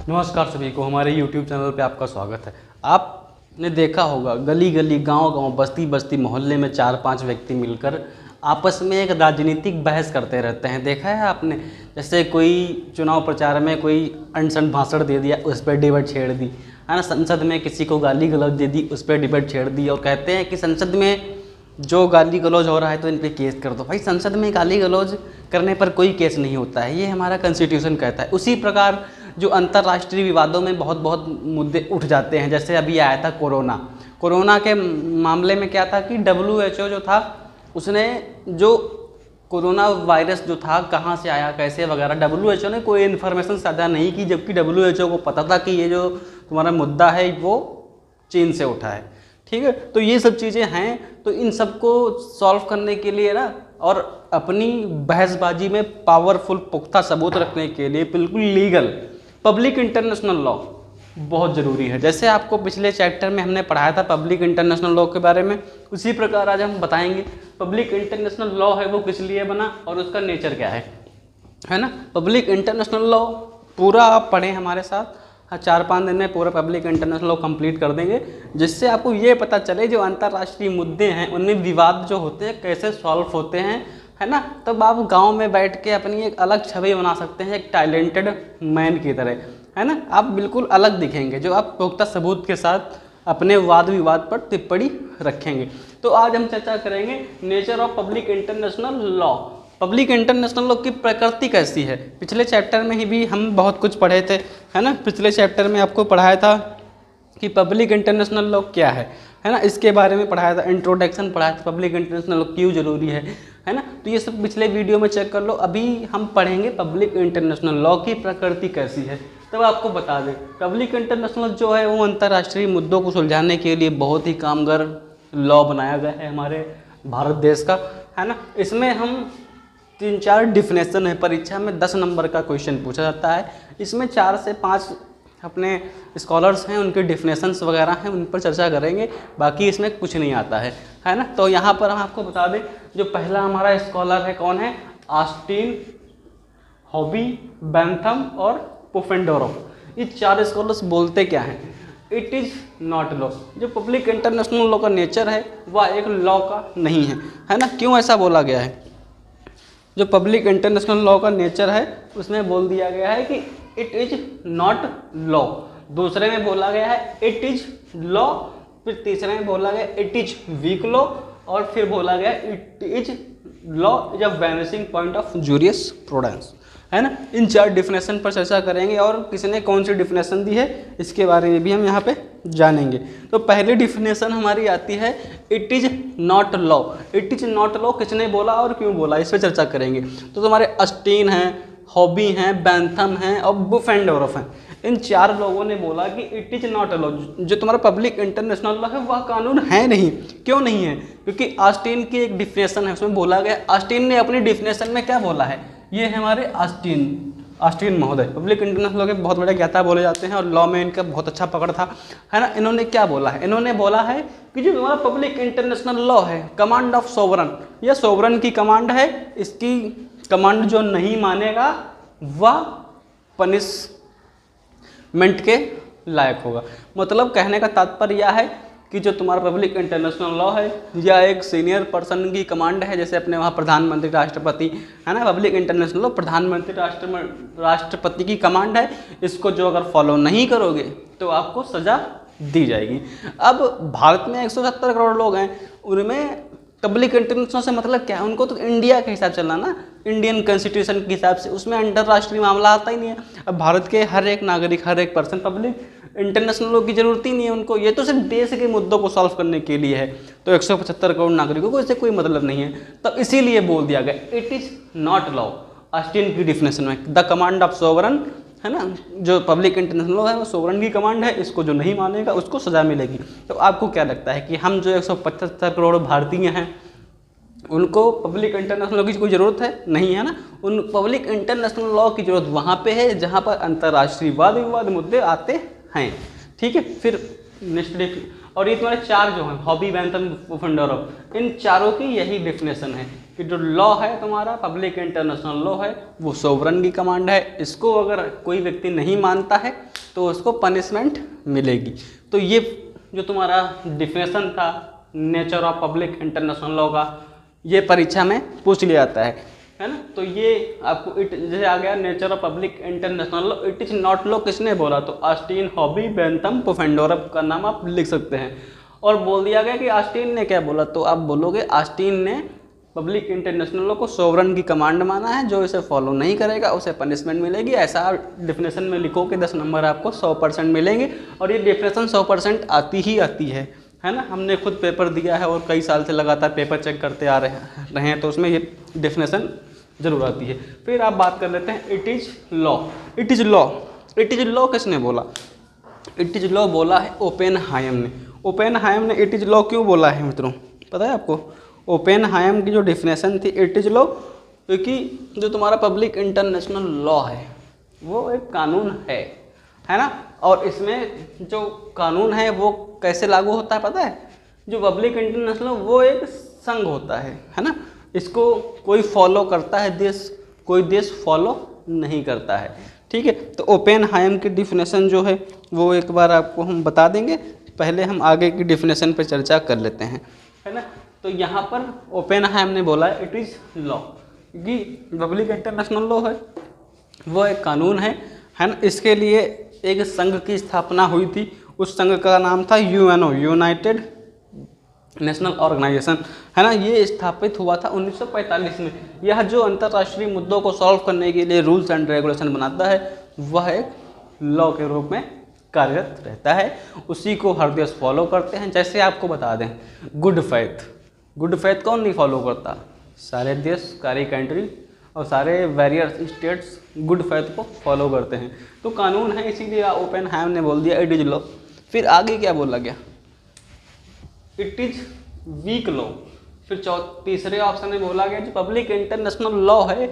नमस्कार सभी को, हमारे YouTube चैनल पे आपका स्वागत है। आपने देखा होगा गली गली, गांव गांव, बस्ती बस्ती, मोहल्ले में 4-5 व्यक्ति मिलकर आपस में एक राजनीतिक बहस करते रहते हैं। देखा है आपने? जैसे कोई चुनाव प्रचार में कोई अनशन भाषण दे दिया, उस पर डिबेट छेड़ दी, है ना। संसद में किसी को गाली गलौज दे दी, उस पर डिबेट छेड़ दी और कहते हैं कि संसद में जो गाली गलौज हो रहा है तो इन पे केस कर दो। भाई, संसद में गाली गलौज करने पर कोई केस नहीं होता है, ये हमारा कॉन्स्टिट्यूशन कहता है। उसी प्रकार जो अंतर्राष्ट्रीय विवादों में बहुत बहुत मुद्दे उठ जाते हैं। जैसे अभी आया था कोरोना के मामले में क्या था कि WHO जो था, उसने जो कोरोना वायरस जो था कहाँ से आया, कैसे वगैरह, WHO ने कोई इन्फॉर्मेशन साझा नहीं की, जबकि WHO को पता था कि ये जो तुम्हारा मुद्दा है वो चीन से उठा है। ठीक है, तो ये सब चीज़ें हैं। तो इन सबको सॉल्व करने के लिए ना, और अपनी बहसबाजी में पावरफुल पुख्ता सबूत रखने के लिए बिल्कुल लीगल पब्लिक इंटरनेशनल लॉ बहुत ज़रूरी है। जैसे आपको पिछले चैप्टर में हमने पढ़ाया था पब्लिक इंटरनेशनल लॉ के बारे में, उसी प्रकार आज हम बताएंगे पब्लिक इंटरनेशनल लॉ है वो किस लिए बना और उसका नेचर क्या है ना। पब्लिक इंटरनेशनल लॉ पूरा आप पढ़ें हमारे साथ। 4-5 दिन में पूरा पब्लिक इंटरनेशनल लॉ कंप्लीट कर देंगे, जिससे आपको ये पता चले जो अंतर्राष्ट्रीय मुद्दे हैं उनमें विवाद जो होते हैं कैसे सॉल्व होते हैं, है ना। तब आप गांव में बैठ के अपनी एक अलग छवि बना सकते हैं, एक टैलेंटेड मैन की तरह, है ना। आप बिल्कुल अलग दिखेंगे जो आप पुख्ता सबूत के साथ अपने वाद विवाद पर टिप्पणी रखेंगे। तो आज हम चर्चा करेंगे nature of public international law. Public international law की प्रकृति कैसी है। पिछले चैप्टर में ही भी हम बहुत कुछ पढ़े थे, है ना। पिछले चैप्टर में आपको पढ़ाया था कि पब्लिक इंटरनेशनल लॉ क्या है ना, इसके बारे में पढ़ाया था, इंट्रोडक्शन पढ़ाया था, पब्लिक इंटरनेशनल लॉ क्यों जरूरी है ना। तो ये सब पिछले वीडियो में चेक कर लो। अभी हम पढ़ेंगे पब्लिक इंटरनेशनल लॉ की प्रकृति कैसी है। तब आपको बता दें, पब्लिक इंटरनेशनल जो है वो अंतर्राष्ट्रीय मुद्दों को सुलझाने के लिए बहुत ही कामगार लॉ बनाया गया है हमारे भारत देश का, है ना। इसमें हम 3-4 डिफिनेशन है, परीक्षा में 10 नंबर का क्वेश्चन पूछा जाता है। इसमें 4 से 5 अपने स्कॉलर्स हैं, उनके डिफिनेशंस वगैरह हैं, उन पर चर्चा करेंगे। बाकी इसमें कुछ नहीं आता है ना। तो यहाँ पर हम आपको बता दें, जो पहला हमारा स्कॉलर है कौन है, ऑस्टिन, हॉबी, बेंथम और पुफेंडोरोव। ये 4 स्कॉलर्स बोलते क्या हैं, इट इज़ नॉट लॉ। जो पब्लिक इंटरनेशनल लॉ का नेचर है वह एक लॉ का नहीं है ना। क्यों ऐसा बोला गया है? जो पब्लिक इंटरनेशनल लॉ का नेचर है उसमें बोल दिया गया है कि इट इज नॉट लॉ। दूसरे में बोला गया है इट इज लॉ, फिर तीसरे में बोला गया इट इज वीक लॉ, और फिर बोला गया it is law is a vanishing point of jurisprudence, है ना। इन 4 डिफिनेशन पर चर्चा करेंगे और किसने कौन सी डिफिनेशन दी है इसके बारे में भी हम यहाँ पे जानेंगे। तो पहली डिफिनेशन हमारी आती है it is not law. It is not law किसने बोला और क्यों बोला, इस पर चर्चा करेंगे। तो तुम्हारे ऑस्टिन हैं, हॉबी हैं, बेंथम हैं और पुफेंडोरोव हैं। इन 4 लोगों ने बोला कि इट इज नॉट लॉ, जो तुम्हारा पब्लिक इंटरनेशनल लॉ है वह कानून है नहीं। क्यों नहीं है? क्योंकि ऑस्टिन की एक डिफिनेशन है, उसमें बोला गया, ऑस्टिन ने अपनी डिफिनेशन में क्या बोला है, ये है हमारे ऑस्टिन महोदय, पब्लिक इंटरनेशनल लॉ के बहुत बड़े ज्ञाता बोले जाते हैं और लॉ में इनका बहुत अच्छा पकड़ था, है ना। इन्होंने क्या बोला है, इन्होंने बोला है कि जो हमारा पब्लिक इंटरनेशनल लॉ है, कमांड ऑफ सोवरन, यह सोवरन की कमांड है। इसकी कमांड जो नहीं मानेगा वह पनिशमेंट के लायक होगा। मतलब कहने का तात्पर्य यह है कि जो तुम्हारा पब्लिक इंटरनेशनल लॉ है या एक सीनियर पर्सन की कमांड है, जैसे अपने वहाँ प्रधानमंत्री, राष्ट्रपति, है ना। पब्लिक इंटरनेशनल लॉ प्रधानमंत्री, राष्ट्रपति की कमांड है। इसको जो अगर फॉलो नहीं करोगे तो आपको सज़ा दी जाएगी। अब भारत में 170 करोड़ लोग हैं, उनमें पब्लिक इंटरनेशनल से मतलब क्या है, उनको तो इंडिया के हिसाब से चलना ना, इंडियन कॉन्स्टिट्यूशन के हिसाब से, उसमें अंतर्राष्ट्रीय मामला आता ही नहीं है। अब भारत के हर एक नागरिक, हर एक पर्सन पब्लिक इंटरनेशनल लॉ की जरूरत ही नहीं है उनको, ये तो सिर्फ देश के मुद्दों को सॉल्व करने के लिए है। तो 175 करोड़ नागरिकों को इससे कोई मतलब नहीं है, तो इसीलिए बोल दिया गया it is not law. Austin की डिफिनेशन में द कमांड ऑफ सोवरन, है ना, जो पब्लिक इंटरनेशनल लॉ है वो सोवरन की कमांड है, इसको जो नहीं मानेगा उसको सज़ा मिलेगी। तो आपको क्या लगता है कि हम जो 175 करोड़ भारतीय हैं उनको पब्लिक इंटरनेशनल लॉ की कोई ज़रूरत है? नहीं है ना। उन पब्लिक इंटरनेशनल लॉ की ज़रूरत वहाँ पे है जहाँ पर अंतर्राष्ट्रीय वाद विवाद मुद्दे आते हैं। ठीक है, फिर नेक्स्ट और ये तुम्हारे चार जो हैं, हॉबी, बेंथम, पुफेंडोरफ, इन चारों की यही डिफिनेशन है कि जो लॉ है तुम्हारा पब्लिक इंटरनेशनल लॉ है वो सोवरन की कमांड है। इसको अगर कोई व्यक्ति नहीं मानता है तो उसको पनिशमेंट मिलेगी। तो ये जो तुम्हारा डिफिनेशन था nature of public international law का, ये परीक्षा में पूछ लिया जाता है ना। तो ये आपको इट जैसे आ गया nature of public international law, it is not law किसने बोला, तो ऑस्टिन, हॉबी, बेंथम, पुफेंडोरफ का नाम आप लिख सकते हैं। और बोल दिया गया कि ऑस्टिन ने क्या बोला, तो आप बोलोगे ऑस्टिन ने पब्लिक इंटरनेशनल लॉ को सोवरन की कमांड माना है, जो इसे फॉलो नहीं करेगा उसे पनिशमेंट मिलेगी। ऐसा डिफिनेशन में लिखो कि 10 नंबर आपको 100% मिलेंगे। और ये डिफिनेशन 100% आती ही आती है ना। हमने खुद पेपर दिया है और कई साल से लगातार पेपर चेक करते आ रहे हैं, तो उसमें ये डिफिनेशन जरूर आती है। फिर आप बात कर लेते हैं it is law. It is law, it is law किसने बोला, इट इज़ लॉ बोला है ओपेनहाइम ने। ओपेनहाइम ने इट इज़ लॉ क्यों बोला है मित्रों, पता है आपको? ओपेनहाइम की जो डिफिनेशन थी इट इज़ लॉ, क्योंकि जो तुम्हारा पब्लिक इंटरनेशनल लॉ है वो एक कानून है ना। और इसमें जो कानून है वो कैसे लागू होता है पता है? जो पब्लिक इंटरनेशनल वो एक संघ होता है ना। इसको कोई फॉलो करता है देश, कोई देश फॉलो नहीं करता है, ठीक है। तो ओपेनहाइम की डिफिनेशन जो है वो एक बार आपको हम बता देंगे, पहले हम आगे की डिफिनेशन पर चर्चा कर लेते हैं, है ना। तो यहाँ पर ओपेनहाइम ने बोला है इट इज़ लॉ, क्योंकि पब्लिक इंटरनेशनल लॉ है वो एक कानून है ना। इसके लिए एक संघ की स्थापना हुई थी, उस संघ का नाम था यूएनओ, यूनाइटेड नेशनल ऑर्गेनाइजेशन, है ना। ये स्थापित हुआ था 1945 में। यह जो अंतर्राष्ट्रीय मुद्दों को सॉल्व करने के लिए रूल्स एंड रेगुलेशन बनाता है वह एक लॉ के रूप में कार्यरत रहता है। उसी को हर देश फॉलो करते हैं। जैसे आपको बता दें गुड फेथ, गुड फेथ कौन नहीं फॉलो करता? सारे देश, सारी कंट्री और सारे वेरियस स्टेट्स गुड फेथ को फॉलो करते हैं। तो कानून है, इसीलिए ओपेनहाइम ने बोल दिया इट इज लॉ। फिर आगे क्या बोला गया, इट इज वीक लॉ। फिर तीसरे ऑप्शन में बोला गया जो पब्लिक इंटरनेशनल लॉ है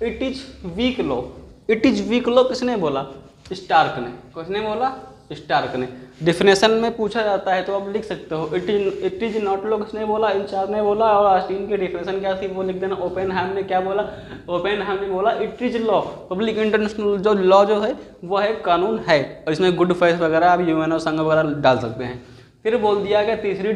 it is weak law. It is weak law किसने बोला? स्टार्क ने। किसने बोला? स्टार्क ने। डिफिनेशन में पूछा जाता है तो आप लिख सकते हो इट इज नॉट लॉ किसने बोला? इन चार ने बोला। और ऑस्टिन की डिफिनेशन क्या थी वो लिख देना। ओपेनहाइम ने क्या बोला? ओपेनहाइम ने बोला it is law, public international जो लॉ जो है वो है कानून है, और इसमें गुड फेथ वगैरह आप यूएनओ संघ वगैरह डाल सकते हैं। फिर बोल दिया गया तीसरी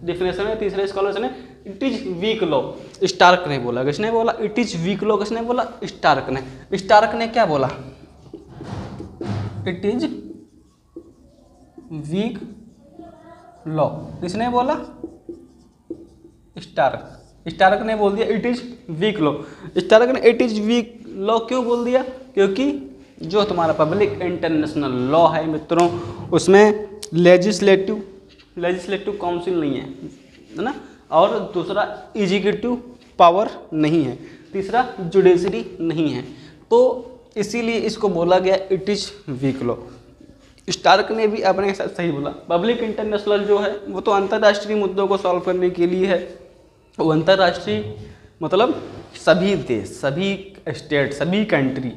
डिफिनेशन में तीसरे स्कॉलर्स ने it is weak law. Stark ने बोला। किसने बोला? इट इज वीक लॉ किसने बोला? स्टार्क ने। स्टार्क ने क्या बोला? It is weak law. किसने बोला? स्टार्क। स्टार्क ने बोल दिया it is weak law. Stark ने इट इज वीक लॉ क्यों बोल दिया? क्योंकि जो तुम्हारा पब्लिक इंटरनेशनल लॉ है मित्रों उसमें लेजिस्लेटिव काउंसिल नहीं है ना, और दूसरा एग्जीक्यूटिव पावर नहीं है, तीसरा जुडिशरी नहीं है। तो इसीलिए इसको बोला गया it is weak law. Stark ने भी अपने साथ सही बोला। पब्लिक इंटरनेशनल जो है वो तो अंतर्राष्ट्रीय मुद्दों को सॉल्व करने के लिए है। वो अंतर्राष्ट्रीय मतलब सभी देश, सभी स्टेट, सभी कंट्री,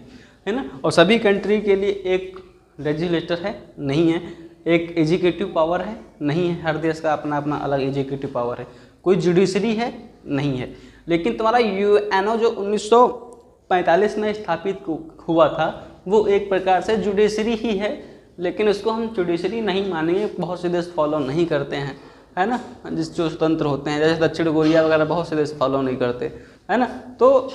है ना। और सभी कंट्री के लिए एक लेजिस्लेटर है नहीं है, एक एग्जीक्यूटिव पावर है नहीं है, हर देश का अपना अपना अलग एग्जीक्यूटिव पावर है, कोई जुडिशरी है नहीं है। लेकिन तुम्हारा यूएनओ जो 1945 में स्थापित हुआ था वो एक प्रकार से जुडिशरी ही है, लेकिन उसको हम जुडिशरी नहीं मानेंगे, बहुत से देश फॉलो नहीं करते हैं, है ना। जो स्वतंत्र होते हैं जैसे दक्षिण कोरिया वगैरह बहुत से देश फॉलो नहीं करते, है ना। तो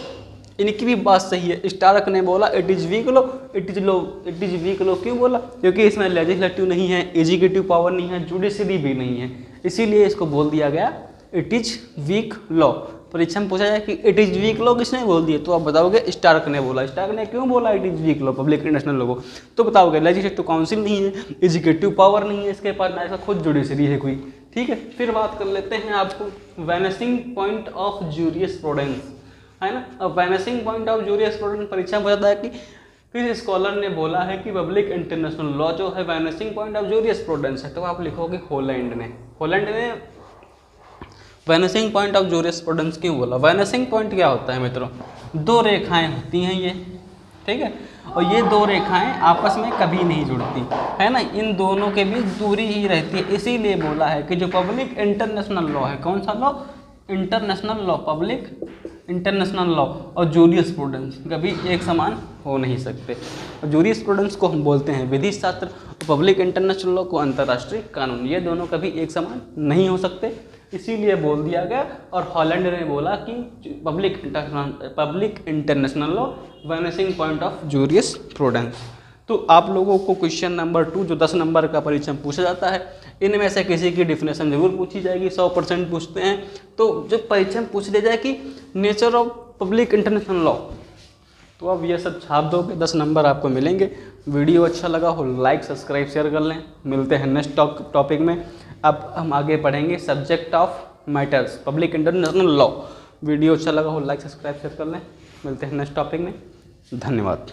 इनकी भी बात सही है। स्टार्क ने बोला it is week law. It is week law क्यों बोला? क्योंकि इसमें लेजिस्लेटिव नहीं है, एग्जीक्यूटिव पावर नहीं है, जुडिशरी भी नहीं है, इसीलिए इसको बोल दिया गया इट इज़ वीक लॉ। परीक्षा में पूछा जाए कि इट इज़ वीक लॉ किसने बोल दिया, तो आप बताओगे स्टार्क ने बोला। स्टार्क ने क्यों बोला it is week law public international law को, तो बताओगे लेजिस्लेटिव काउंसिल नहीं है, एग्जीक्यूटिव पावर नहीं है इसके पास, ना इसका खुद जुडिशरी है कोई, ठीक है। फिर बात कर लेते हैं आपको वैनिशिंग पॉइंट ऑफ जूरिस्प्रूडेंस, है ना। अब वैनिशिंग पॉइंट ऑफ जूरिस्प्रूडेंस परीक्षा में बताता है कि किस स्कॉलर ने बोला है कि पब्लिक इंटरनेशनल लॉ जो है वैनिशिंग पॉइंट ऑफ जूरिस्प्रूडेंस है, तो आप लिखोगे हॉलैंड ने। हॉलैंड ने वैनिशिंग पॉइंट ऑफ जूरिस्प्रूडेंस क्यों बोला? वैनिशिंग पॉइंट क्या होता है मित्रों? दो रेखाएं होती हैं ये, ठीक है, और ये दो रेखाएं आपस में कभी नहीं जुड़ती, है ना, इन दोनों के बीच दूरी ही रहती है। इसीलिए बोला है कि जो पब्लिक इंटरनेशनल लॉ है, कौन सा law, international law, public international law और जूरिस्प्रूडेंस कभी एक समान हो नहीं सकते। और जूरिस्प्रूडेंस को हम बोलते हैं विधि शास्त्र, पब्लिक इंटरनेशनल लॉ को अंतर्राष्ट्रीय कानून। ये दोनों कभी एक समान नहीं हो सकते, इसीलिए बोल दिया गया। और हॉलैंड ने बोला कि public international law vanishing point of jurisprudence. तो आप लोगों को क्वेश्चन नंबर 2 जो 10 नंबर का परीक्षा में पूछा जाता है, इनमें से किसी की डिफिनेशन जरूर पूछी जाएगी, 100% पूछते हैं। तो जब परीक्षा में पूछ लिया जाए कि nature of public international law, तो अब ये सब छाप दोगे, 10 नंबर आपको मिलेंगे। वीडियो अच्छा लगा हो लाइक सब्सक्राइब शेयर कर लें। मिलते हैं नेक्स्ट टॉपिक में। अब हम आगे पढ़ेंगे subject of matters, public international law. Video अच्छा लगा हो लाइक सब्सक्राइब शेयर कर लें। मिलते हैं नेक्स्ट टॉपिक में। धन्यवाद।